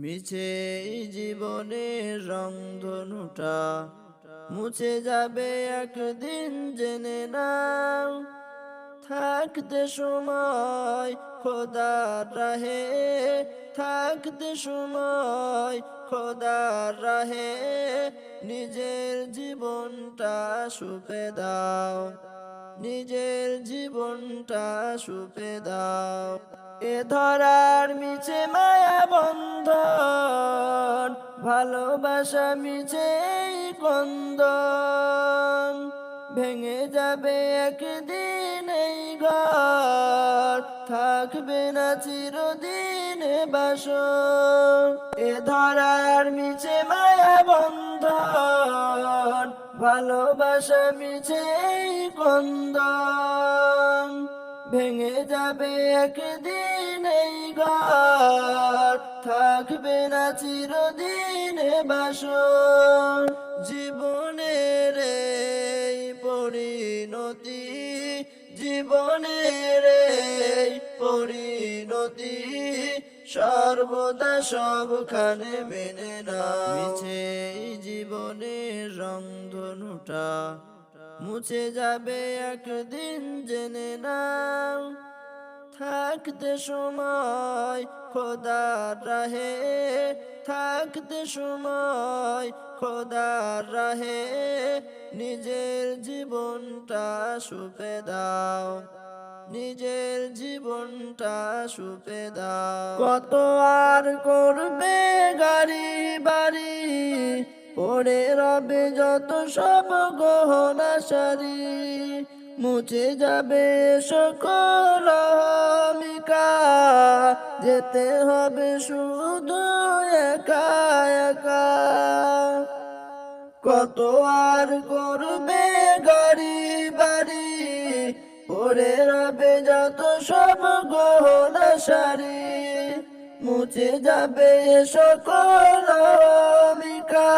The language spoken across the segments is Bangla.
মিছে এই জীবনের রংধনুটা মুছে যাবে একদিন, জেনে নাও। থাকতে সময় খোদার রাহে, থাকতে সময় খোদার রাহে, নিজের জীবনটা সুপে দাও, নিজের জীবনটা সুপে দাও। এ ধরার মিছে মায়া বন্ধন, ভালোবাসা মিছে এই কন্দন, ভেঙে যাবে একদিন এই ঘর, থাকবে না চিরদিন বাসর। এ ধরার মিছে মায়া বন্ধন, ভালোবাসা মিছে এই কন্দন, ভেঙে যাবে একদিন এই ঘর, থাকবে না চিরদিন বাসর। জীবনের এই পরিণতি, জীবনের এই পরিণতি, সর্বদা সবখানে মেনে না। মিছে এই জীবনের রংধনুটা মুছে যাবে একদিন, জেনে নাও। থাকতে সময় খোদার রাহে, থাকতে সময় খোদার রাহে, নিজের জীবনটা সুপে দাও, নিজের জীবনটা সুপে দাও। কত আর করবে গাড়ি বাড়ি, পড়ে রবে যত সব গহনা সারি, মুছে যাবে সকল অহমিকা, যেতে হবে শুধু একা একা। কত আর করবে গাড়ি বাড়ি, পড়ে রবে যত সব গহনা সারি, মুছে যাবে সকল অহমিকা,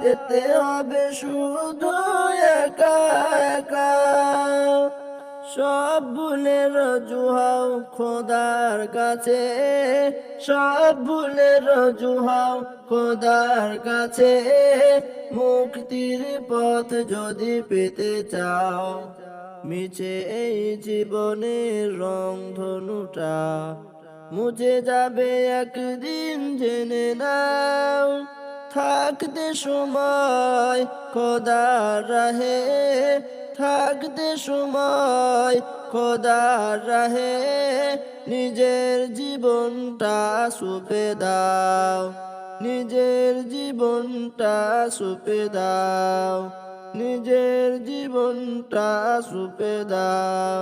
যেতে হবে শুধু একা একা। সব ভুলে রজু হও খোদার কাছে, সব ভুলে রজু হও খোদার কাছে, মুক্তির পথ যদি পেতে চাও। মিছে এই জীবনের রংধনুটা মুছে যাবে একদিন, জেনে নাও। থাকতে সময় খোদার রাহে, থাকতে সময় খোদার রাহে, নিজের জীবনটা সুপে দাও, নিজের জীবনটা সুপে দাও, নিজের জীবনটা সুপে দাও।